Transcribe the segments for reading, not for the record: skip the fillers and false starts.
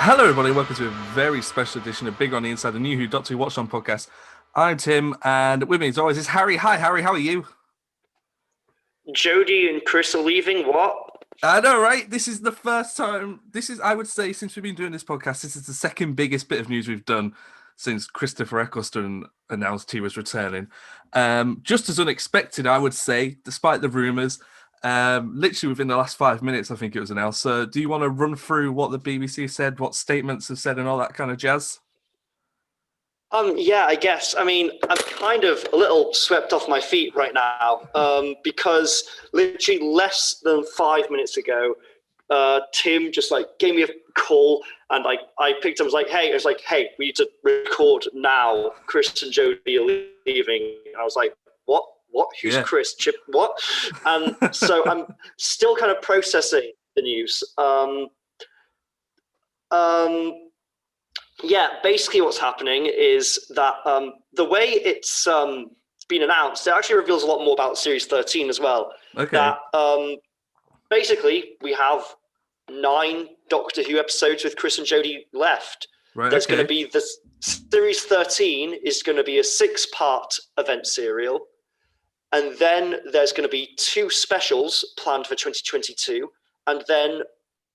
Hello, everybody. Welcome to a very special edition of Big on the Inside, the new Who Doctor Who Watched On podcast. I'm Tim, and with me, as always, is Harry. Hi, Harry. How are you? Jodie and Chris are leaving. What? I know, right? This is the first time. I would say, since we've been doing this podcast, this is the second biggest bit of news we've done since Christopher Eccleston announced he was returning. Just as unexpected, I would say, despite the rumours. Literally within the last 5 minutes, I think it was announced. So, do you want to run through what the BBC said, what statements have said, and all that kind of jazz? Yeah, I guess. I mean, I'm kind of a little swept off my feet right now because literally less than 5 minutes ago, Tim just gave me a call and I picked up. I was like, hey, we need to record now. Chris and Jodie are leaving. And I was like, what? Who's Chris? Chip? What? And so I'm still kind of processing the news. Yeah, basically what's happening is that the way it's been announced, it actually reveals a lot more about Series 13 as well. Okay. That basically we have 9 Doctor Who episodes with Chris and Jodie left. Right. There's going to be this Series 13 is going to be a 6-part event serial. And then there's going to be 2 specials planned for 2022. And then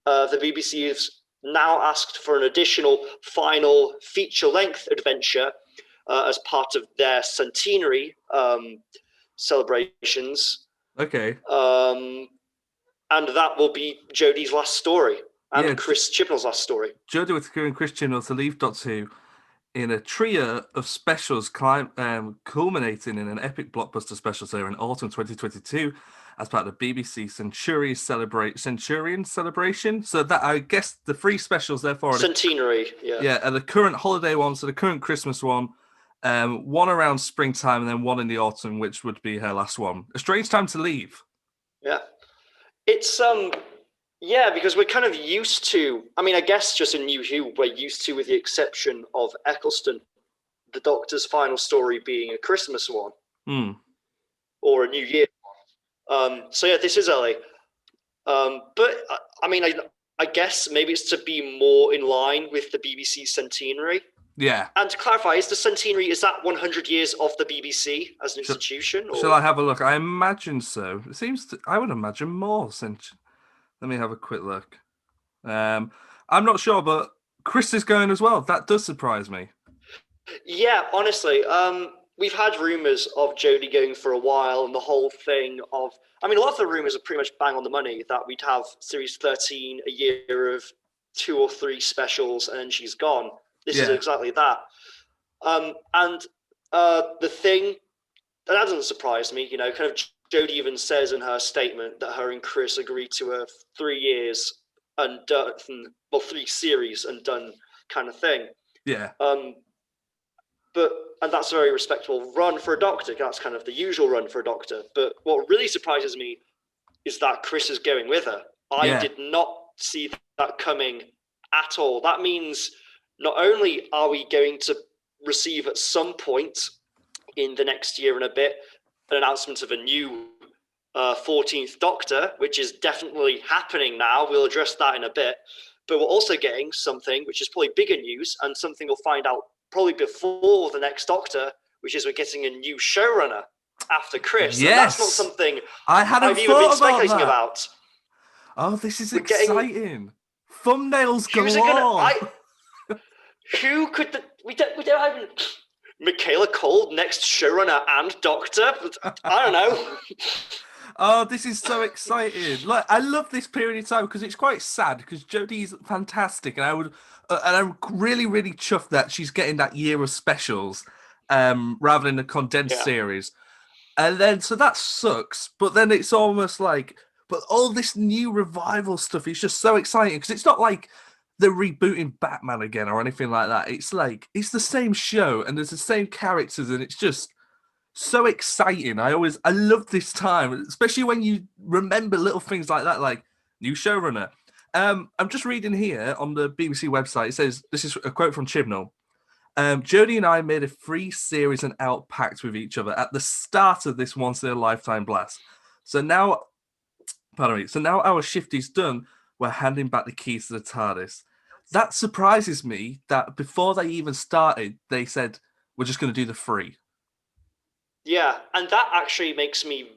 the BBC has now asked for an additional final feature-length adventure as part of their centenary celebrations. Okay. And that will be Jodie's last story and Chris Chibnall's last story. Jodie Whittaker and Chris Chibnall to leave Doctor Who in a trio of specials culminating in an epic blockbuster special series in autumn 2022 as part of the BBC Centurion celebration. So that, I guess, the 3 specials therefore centenary, and the current holiday one, so the current Christmas one, one around springtime and then one in the autumn, which would be her last one. A strange time to leave. Yeah. It's because we're kind of used to, I mean, I guess just in New Who, we're used to, with the exception of Eccleston, the Doctor's final story being a Christmas one. Or a New Year one. So yeah, this is early. But I mean, I guess maybe it's to be more in line with the BBC centenary. Yeah. And to clarify, is that 100 years of the BBC as an institution? Or? Shall I have a look? I imagine so. I would imagine more since... Let me have a quick look. I'm not sure, but Chris is going as well. That does surprise me. Yeah, honestly. We've had rumours of Jodie going for a while, and the whole thing of... I mean, a lot of the rumours are pretty much bang on the money, that we'd have Series 13, a year of 2 or 3 specials, and then she's gone. This is exactly that. And the thing... And that doesn't surprise me, kind of... Jodie even says in her statement that her and Chris agreed to a 3 years and done, 3 series and done kind of thing. Yeah. And that's a very respectable run for a Doctor. That's kind of the usual run for a Doctor. But what really surprises me is that Chris is going with her. I did not see that coming at all. That means not only are we going to receive at some point in the next year and a bit an announcement of a new 14th Doctor, which is definitely happening now. We'll address that in a bit. But we're also getting something which is probably bigger news, and something we'll find out probably before the next Doctor, which is we're getting a new showrunner after Chris. Yes. And that's not something I've even been speculating about. Oh, this is exciting. Thumbnails galore. Who could... We don't have... Michaela Cole, next showrunner and Doctor? I don't know. Oh, this is so exciting. I love this period of time because it's quite sad because Jodie's fantastic and I'm really, really chuffed that she's getting that year of specials rather than a condensed series. And then, so that sucks, but then it's almost like, but all this new revival stuff is just so exciting because it's not like they're rebooting Batman again or anything like that. It's like, it's the same show and there's the same characters and it's just so exciting. I love this time, especially when you remember little things like that, like new showrunner. I'm just reading here on the BBC website. It says, this is a quote from Chibnall. Jodie and I made a 3-series and out pact with each other at the start of this once-in-a-lifetime blast. So now our shift is done. We're handing back the keys to the TARDIS. that surprises me that before they even started, they said, we're just going to do the 3. Yeah, and that actually makes me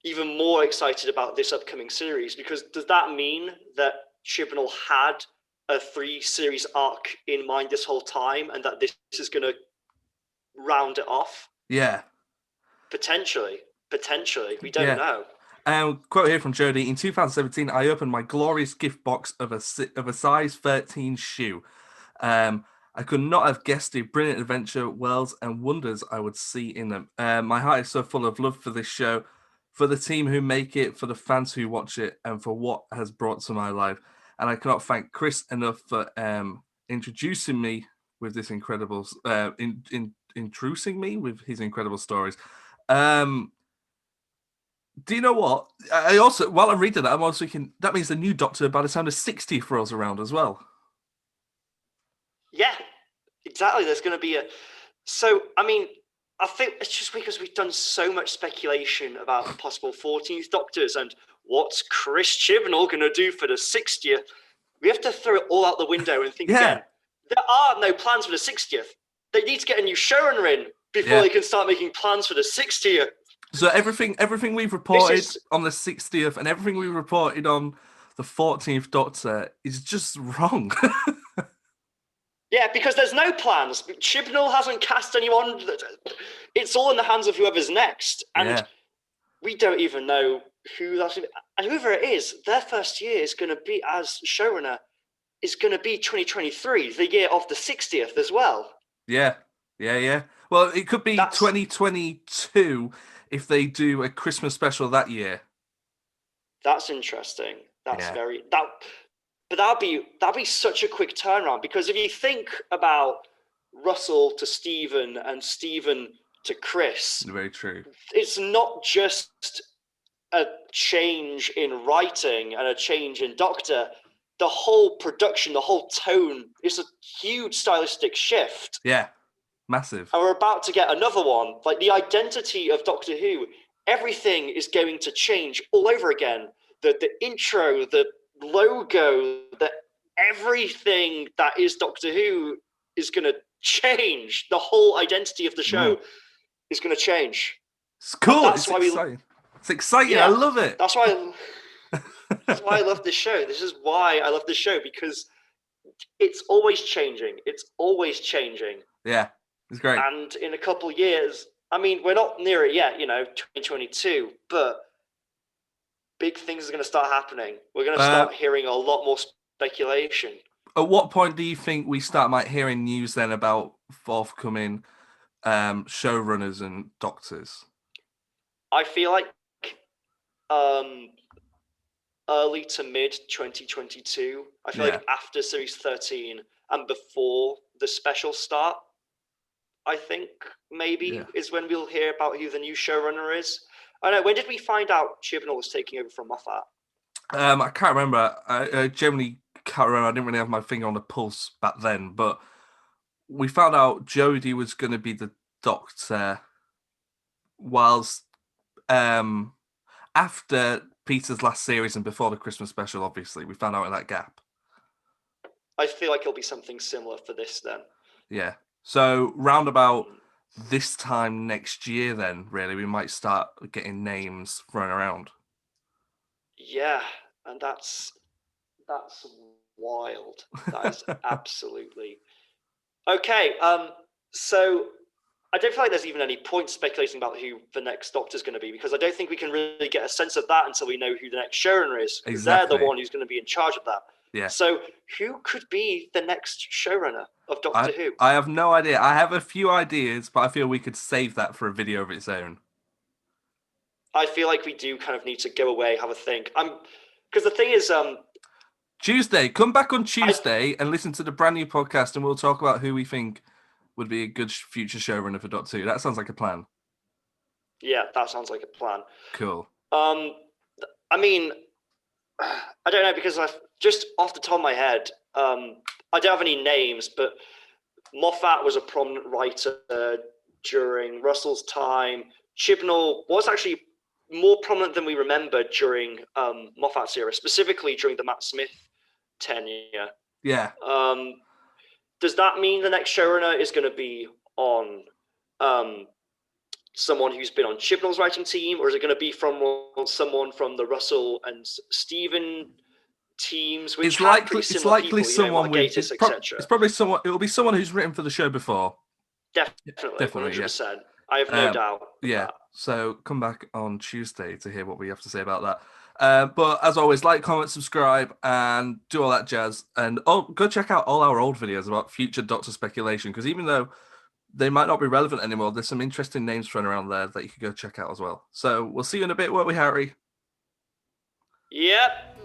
even more excited about this upcoming series, because does that mean that Chibnall had a 3-series arc in mind this whole time, and that this is going to round it off? Yeah. Potentially. We don't know. Quote here from Jodie: in 2017, I opened my glorious gift box of a size 13 shoe. I could not have guessed the brilliant adventure, worlds, and wonders I would see in them. My heart is so full of love for this show, for the team who make it, for the fans who watch it, and for what has brought to my life. And I cannot thank Chris enough for introducing me with this incredible, intruding me with his incredible stories. Do you know what? I also, while I'm reading that, I'm also thinking that means the new Doctor by the time the 60th rolls around as well. Yeah, exactly. There's going to be a. So, I mean, I think it's just because we've done so much speculation about possible 14th Doctors and what's Chris Chibnall going to do for the 60th. We have to throw it all out the window and think again. There are no plans for the 60th. They need to get a new showrunner in before they can start making plans for the 60th. So everything we've reported on the 60th and everything we reported on the 14th Doctor is just wrong. Yeah, because there's no plans. Chibnall hasn't cast anyone. It's all in the hands of whoever's next. And we don't even know who that's going to be. And whoever it is, their first year is going to be, as showrunner, is going to be 2023, the year of the 60th as well. Yeah. Well, it could be 2022 if they do a Christmas special that year. That's interesting. But that'd be such a quick turnaround, because if you think about Russell to Stephen and Stephen to Chris, very true. It's not just a change in writing and a change in Doctor. The whole production, the whole tone is a huge stylistic shift. Yeah, massive. And we're about to get another one. Like, the identity of Doctor Who, everything is going to change all over again. The intro, the logo, everything that is Doctor Who is going to change. The whole identity of the show is going to change. It's cool. It's exciting. It's exciting. I love it. That's why I love this show. This is why I love this show, because it's always changing. Yeah, it's great. And in a couple of years, I mean, we're not near it yet, 2022, but big things are going to start happening. We're going to start hearing a lot more speculation. At what point do you think we might hearing news then about forthcoming showrunners and Doctors? I feel like early to mid 2022. I feel like after series 13 and before the special start, I think maybe is when we'll hear about who the new showrunner is. I don't know, when did we find out Chibnall was taking over from Moffat? I can't remember. I generally can't remember. I didn't really have my finger on the pulse back then, but we found out Jodie was going to be the Doctor whilst after Peter's last series and before the Christmas special, obviously. We found out in that gap. I feel like it'll be something similar for this then. Yeah. So round about this time next year then, really, we might start getting names thrown around. Yeah, and that's wild. That is absolutely... Okay, so I don't feel like there's even any point speculating about who the next Doctor's going to be, because I don't think we can really get a sense of that until we know who the next showrunner is. Exactly. They're the one who's going to be in charge of that. Yeah. So who could be the next showrunner of Doctor Who? I have no idea. I have a few ideas, but I feel we could save that for a video of its own. I feel like we do kind of need to go away, have a think. Because the thing is... Tuesday. Come back on Tuesday and listen to the brand new podcast, and we'll talk about who we think would be a good future showrunner for Doctor Who. That sounds like a plan. Yeah, that sounds like a plan. Cool. I mean, I don't know, because I've just off the top of my head, I don't have any names, but Moffat was a prominent writer during Russell's time. Chibnall was actually more prominent than we remember during Moffat's era, specifically during the Matt Smith tenure. Yeah. Does that mean the next showrunner is going to be on someone who's been on Chibnall's writing team, or is it going to be from someone from the Russell and Stephen teams, which have pretty It's similar likely people, someone with Margaitis, etc.? it's probably someone. It will be someone who's written for the show before. Definitely, Definitely, yeah. 100%. I have no doubt. Yeah. That. So come back on Tuesday to hear what we have to say about that. But as always, like, comment, subscribe, and do all that jazz. And go check out all our old videos about future Doctor speculation, because even though they might not be relevant anymore, there's some interesting names thrown around there that you can go check out as well. So we'll see you in a bit, won't we, Harry? Yep.